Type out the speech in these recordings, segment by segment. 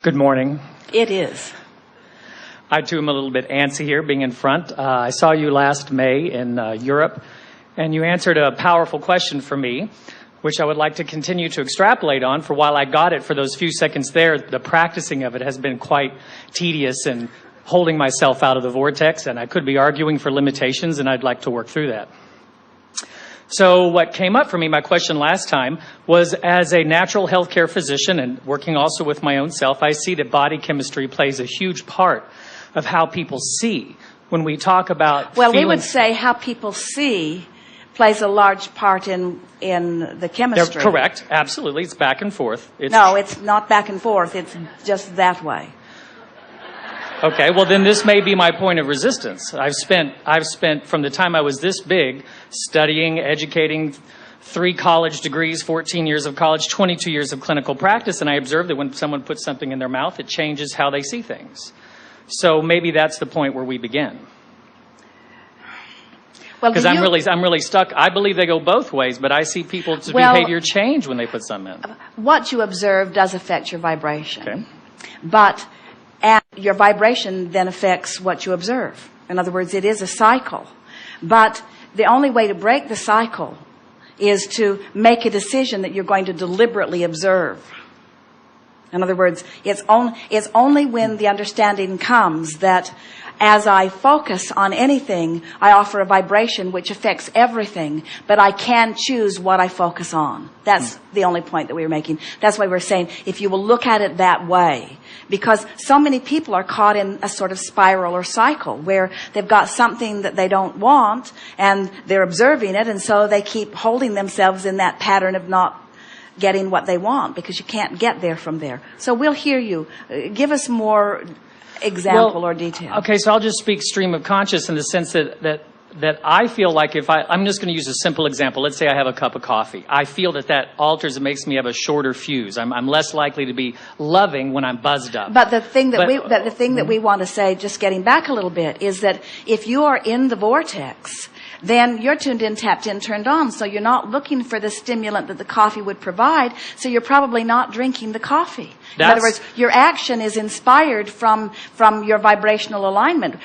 Good morning. It is. I too am a little bit antsy here being in front. I saw you last May in Europe, and you answered a powerful question for me, which I would like to continue to extrapolate on. For while I got it for those few seconds there, the practicing of it has been quite tedious and holding myself out of the vortex, and I could be arguing for limitations, and I'd like to work through that. So what came up for me, my question last time, was as a natural healthcare physician and working also with my own self, I see that body chemistry plays a huge part of how people see. When we talk about we would say how people see plays a large part in the chemistry. They're correct, absolutely. It's back and forth. No, it's not back and forth. It's just that way. Okay, well then this may be my point of resistance. I've spent from the time I was this big studying, educating, 3 college degrees, 14 years of college, 22 years of clinical practice, and I observed that when someone puts something in their mouth, it changes how they see things. So maybe that's the point where we begin. Because I'm really stuck. I believe they go both ways, but I see people's behavior change when they put something in. What you observe does affect your vibration. Okay. And your vibration then affects what you observe. In other words, it is a cycle. But the only way to break the cycle is to make a decision that you're going to deliberately observe. In other words, it's only when the understanding comes that as I focus on anything, I offer a vibration which affects everything, but I can choose what I focus on. That's the only point that we were making. That's why we're saying if you will look at it that way, because so many people are caught in a sort of spiral or cycle where they've got something that they don't want and they're observing it, and so they keep holding themselves in that pattern of not getting what they want because you can't get there from there. So we'll hear you. Give us more example or detail. Okay, so I'll just speak stream of conscious in the sense that I feel like I'm just going to use a simple example. Let's say I have a cup of coffee. I feel that alters, it makes me have a shorter fuse. I'm less likely to be loving when I'm buzzed up. But the thing that we want to say, just getting back a little bit, is that if you are in the vortex, then you're tuned in, tapped in, turned on. So you're not looking for the stimulant that the coffee would provide. So you're probably not drinking the coffee. In other words, your action is inspired from your vibrational alignment.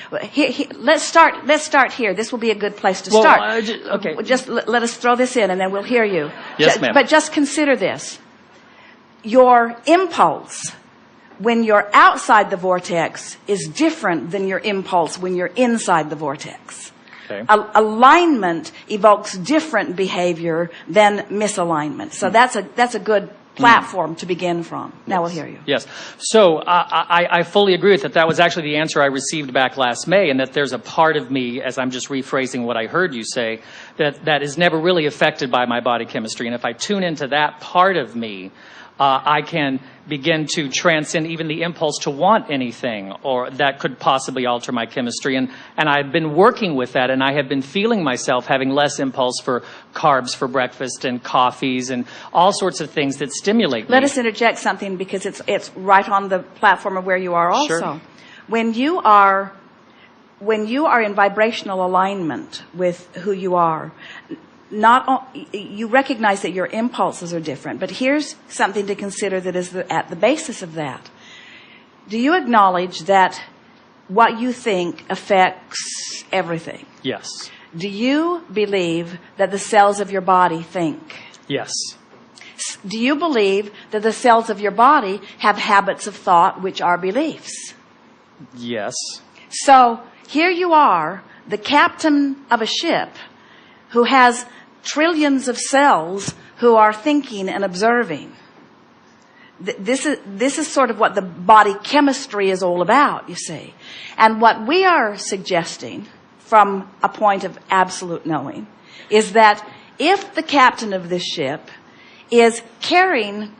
Let's start here. This will be a good place to start. Okay. Just let us throw this in, and then we'll hear you. Yes, ma'am. But just consider this: your impulse when you're outside the vortex is different than your impulse when you're inside the vortex. Okay. Alignment evokes different behavior than misalignment. So that's a good platform to begin from. Now we'll hear you. Yes. So I fully agree with that. That was actually the answer I received back last May, and that there's a part of me, as I'm just rephrasing what I heard you say, that is never really affected by my body chemistry. And if I tune into that part of me, I can begin to transcend even the impulse to want anything, or that could possibly alter my chemistry. And I've been working with that, and I have been feeling myself having less impulse for carbs for breakfast and coffees and all sorts of things that stimulate me. Let us interject something because it's right on the platform of where you are also. Sure. When you are in vibrational alignment with who you are, you recognize that your impulses are different, but here's something to consider that is at the basis of that. Do you acknowledge that what you think affects everything? Yes. Do you believe that the cells of your body think? Yes. Do you believe that the cells of your body have habits of thought which are beliefs? Yes. So here you are, the captain of a ship who has trillions of cells who are thinking and observing. This is sort of what the body chemistry is all about, you see. And what we are suggesting from a point of absolute knowing is that if the captain of this ship is caring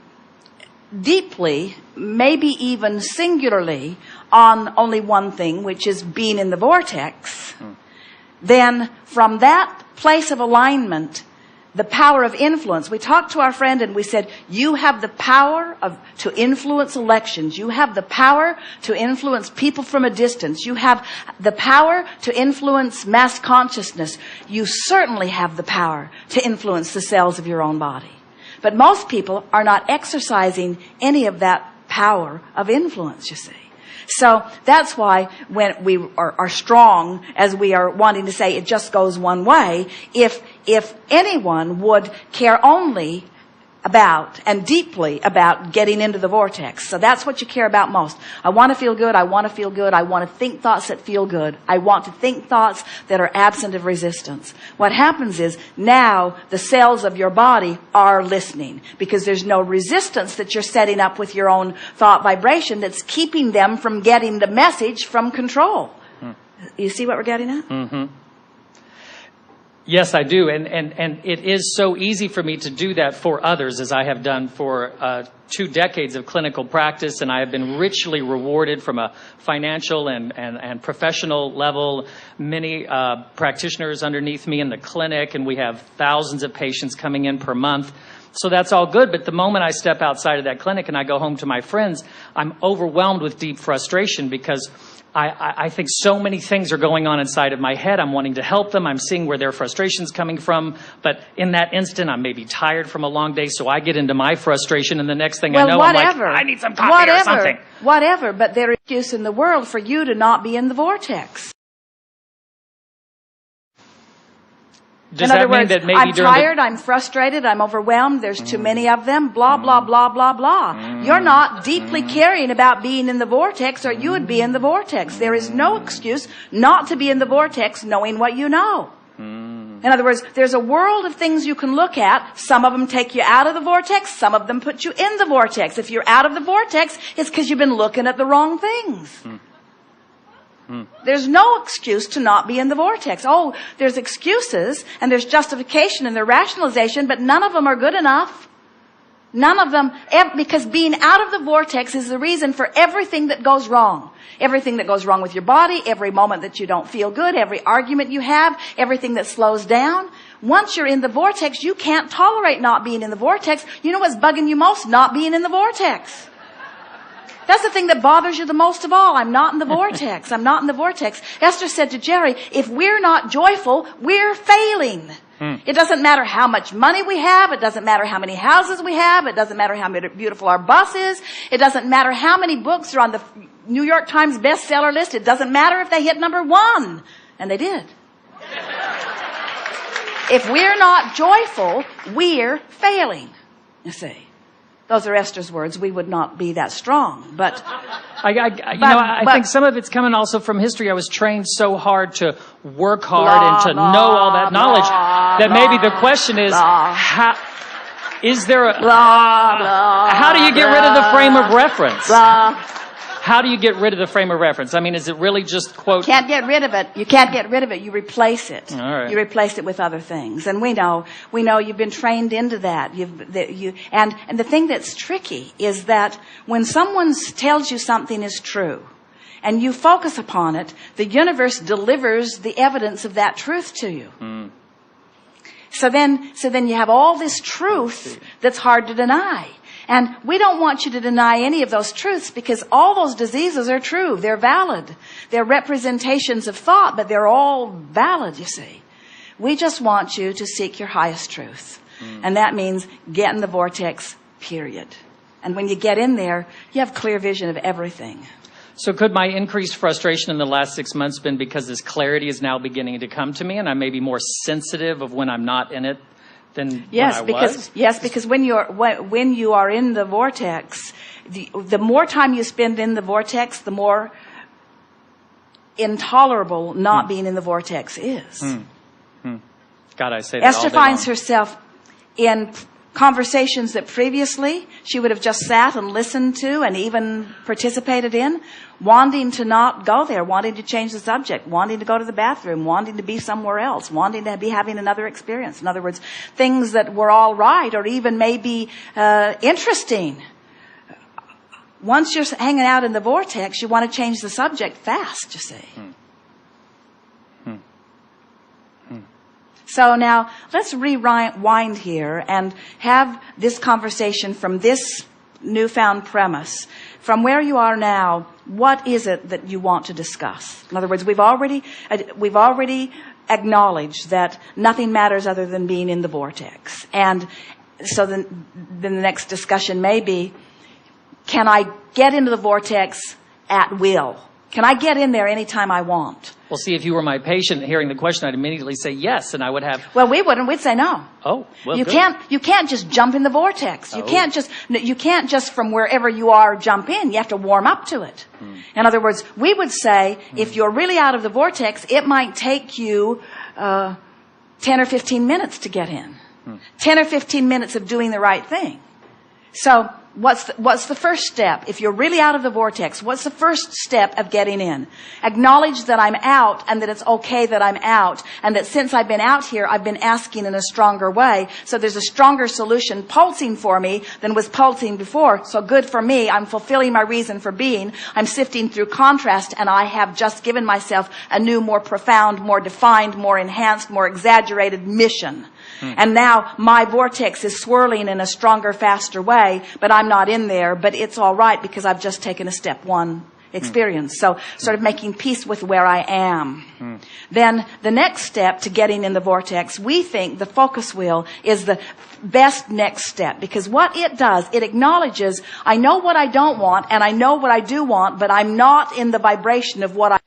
deeply, maybe even singularly, on only one thing, which is being in the vortex, then from that place of alignment, the power of influence. We talked to our friend and we said, you have the power to influence elections. You have the power to influence people from a distance. You have the power to influence mass consciousness. You certainly have the power to influence the cells of your own body. But most people are not exercising any of that power of influence, you see. So that's why when we are strong, as we are wanting to say it just goes one way, if anyone would care only about and deeply about getting into the vortex. So that's what you care about most. I want to feel good. I want to feel good. I want to think thoughts that feel good. I want to think thoughts that are absent of resistance. What happens is now the cells of your body are listening because there's no resistance that you're setting up with your own thought vibration that's keeping them from getting the message from control. You see what we're getting at? Mm-hmm. Yes, I do. And it is so easy for me to do that for others, as I have done for 2 decades of clinical practice. And I have been richly rewarded from a financial and professional level. Many practitioners underneath me in the clinic, and we have thousands of patients coming in per month. So that's all good. But the moment I step outside of that clinic and I go home to my friends, I'm overwhelmed with deep frustration because I think so many things are going on inside of my head. I'm wanting to help them. I'm seeing where their frustration's coming from. But in that instant, I'm maybe tired from a long day, so I get into my frustration, and the next thing I know, whatever. I'm like, I need some coffee or something. Whatever, but there is excuse in the world for you to not be in the vortex. Does in other that mean words, that maybe I'm during tired, I'm frustrated, I'm overwhelmed, there's too many of them, blah, blah, blah, blah, blah. You're not deeply caring about being in the vortex, or you would be in the vortex. There is no excuse not to be in the vortex knowing what you know. In other words, there's a world of things you can look at. Some of them take you out of the vortex, some of them put you in the vortex. If you're out of the vortex, it's because you've been looking at the wrong things. There's no excuse to not be in the vortex. Oh, there's excuses and there's justification and there's rationalization, but none of them are good enough. None of them, because being out of the vortex is the reason for everything that goes wrong. Everything that goes wrong with your body, every moment that you don't feel good, every argument you have, everything that slows down. Once you're in the vortex, you can't tolerate not being in the vortex. You know what's bugging you most? Not being in the vortex. That's the thing that bothers you the most of all. I'm not in the vortex. I'm not in the vortex. Esther said to Jerry, if we're not joyful, we're failing. It doesn't matter how much money we have. It doesn't matter how many houses we have. It doesn't matter how beautiful our bus is. It doesn't matter how many books are on the New York Times bestseller list. It doesn't matter if they hit #1. And they did. If we're not joyful, we're failing. You see. Those are Esther's words. We would not be that strong, but I think some of it's coming also from history. I was trained so hard to work hard and to know all that knowledge that maybe the question is, how do you get rid of the frame of reference? How do you get rid of the frame of reference? I mean, is it really just quote? Can't get rid of it. You can't get rid of it. You replace it. All right. You replace it with other things. And we know you've been trained into that. And the thing that's tricky is that when someone tells you something is true and you focus upon it, the universe delivers the evidence of that truth to you. So then you have all this truth that's hard to deny. And we don't want you to deny any of those truths because all those diseases are true. They're valid. They're representations of thought, but they're all valid, you see. We just want you to seek your highest truth. And that means get in the vortex, period. And when you get in there, you have clear vision of everything. So could my increased frustration in the last 6 months been because this clarity is now beginning to come to me and I may be more sensitive of when I'm not in it? Because when you are in the vortex, the more time you spend in the vortex, the more intolerable not being in the vortex is. God, I say that Esther all day finds long. herself in conversations that previously she would have just sat and listened to and even participated in, wanting to not go there, wanting to change the subject, wanting to go to the bathroom, wanting to be somewhere else, wanting to be having another experience. In other words, things that were all right or even maybe interesting. Once you're hanging out in the vortex, you want to change the subject fast, you see. So now let's rewind here and have this conversation from this newfound premise. From where you are now, what is it that you want to discuss? In other words, we've already acknowledged that nothing matters other than being in the vortex. And so then the next discussion may be, can I get into the vortex at will? Can I get in there anytime I want? Well, see, if you were my patient hearing the question, I'd immediately say yes, and I would have... Well, we wouldn't. We'd say no. Oh, well, You good. can't just jump in the vortex. You can't just from wherever you are jump in. You have to warm up to it. In other words, we would say if you're really out of the vortex, it might take you 10 or 15 minutes to get in. 10 or 15 minutes of doing the right thing. So what's the first step? If you're really out of the vortex, what's the first step of getting in? Acknowledge that I'm out and that it's okay that I'm out, and that since I've been out here, I've been asking in a stronger way. So there's a stronger solution pulsing for me than was pulsing before. So good for me. I'm fulfilling my reason for being. I'm sifting through contrast, and I have just given myself a new, more profound, more defined, more enhanced, more exaggerated mission. And now my vortex is swirling in a stronger, faster way, but I'm not in there, but it's all right because I've just taken a step one experience. So sort of making peace with where I am. Then the next step to getting in the vortex, we think the focus wheel is the best next step, because what it does, it acknowledges, I know what I don't want and I know what I do want, but I'm not in the vibration of what I...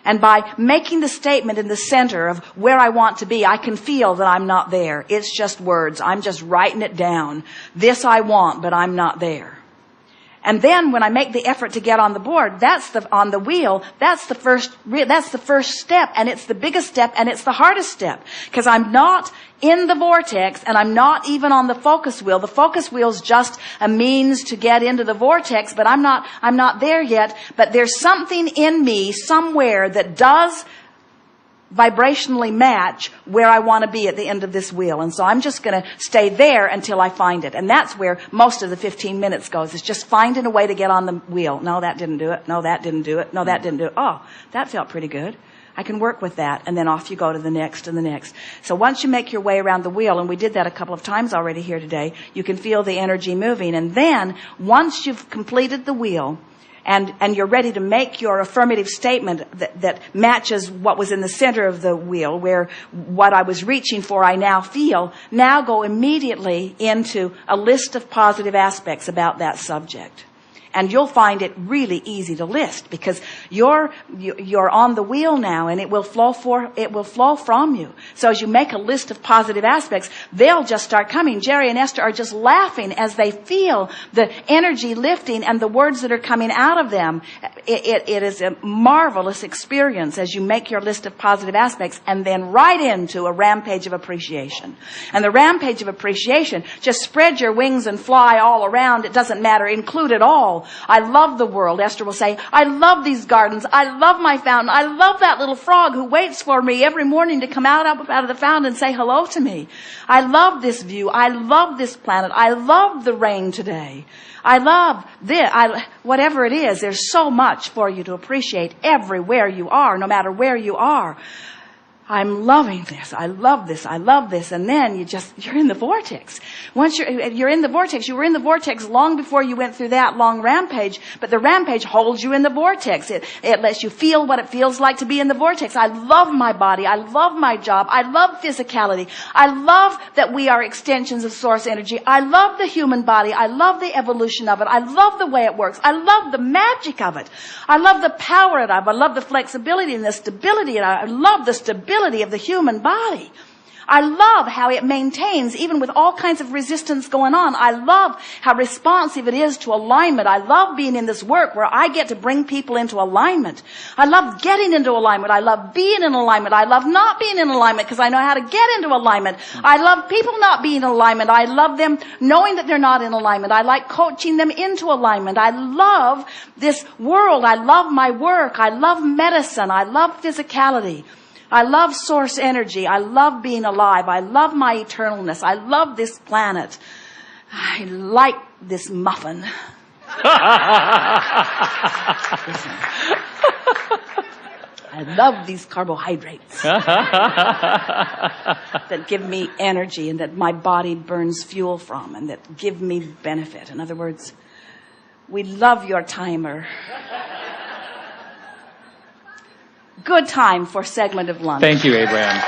And by making the statement in the center of where I want to be, I can feel that I'm not there. It's just words. I'm just writing it down. This I want, but I'm not there. And then when I make the effort to get on the board, on the wheel, that's the first step, and it's the biggest step, and it's the hardest step. Because I'm not in the vortex, and I'm not even on the focus wheel. The focus wheel's just a means to get into the vortex, but I'm not there yet. But there's something in me somewhere that does vibrationally match where I want to be at the end of this wheel. And so I'm just going to stay there until I find it. And that's where most of the 15 minutes goes. It's just finding a way to get on the wheel. No, that didn't do it. No, that didn't do it. No, that didn't do it. Oh, that felt pretty good. I can work with that. And then off you go to the next and the next. So once you make your way around the wheel, and we did that a couple of times already here today, you can feel the energy moving. And then once you've completed the wheel, and you're ready to make your affirmative statement that matches what was in the center of the wheel, where what I was reaching for I now feel, now go immediately into a list of positive aspects about that subject. And you'll find it really easy to list, because you're on the wheel now, and it will flow from you. So as you make a list of positive aspects, they'll just start coming. Jerry and Esther are just laughing as they feel the energy lifting and the words that are coming out of them. It is a marvelous experience as you make your list of positive aspects, and then right into a rampage of appreciation. And the rampage of appreciation, just spread your wings and fly all around. It doesn't matter. Include it all. I love the world. Esther will say, I love these gardens. I love my fountain. I love that little frog who waits for me every morning to come out of the fountain and say hello to me. I love this view. I love this planet. I love the rain today. I love this. Whatever it is, there's so much for you to appreciate everywhere you are, no matter where you are. I'm loving this. I love this. I love this. And then you're in the vortex. Once you're in the vortex, you were in the vortex long before you went through that long rampage, but the rampage holds you in the vortex. It lets you feel what it feels like to be in the vortex. I love my body. I love my job. I love physicality. I love that we are extensions of source energy. I love the human body. I love the evolution of it. I love the way it works. I love the magic of it. I love the power of it. I love the flexibility and the stability. And I love the stability of the human body. I love how it maintains, even with all kinds of resistance going on. I love how responsive it is to alignment. I love being in this work where I get to bring people into alignment. I love getting into alignment. I love being in alignment. I love not being in alignment because I know how to get into alignment. I love people not being in alignment. I love them knowing that they're not in alignment. I like coaching them into alignment. I love this world. I love my work. I love medicine. I love physicality. I love source energy. I love being alive. I love my eternalness. I love this planet. I like this muffin. I love these carbohydrates that give me energy and that my body burns fuel from and that give me benefit. In other words, we love your timer. Good time for segment of lunch. Thank you, Abraham.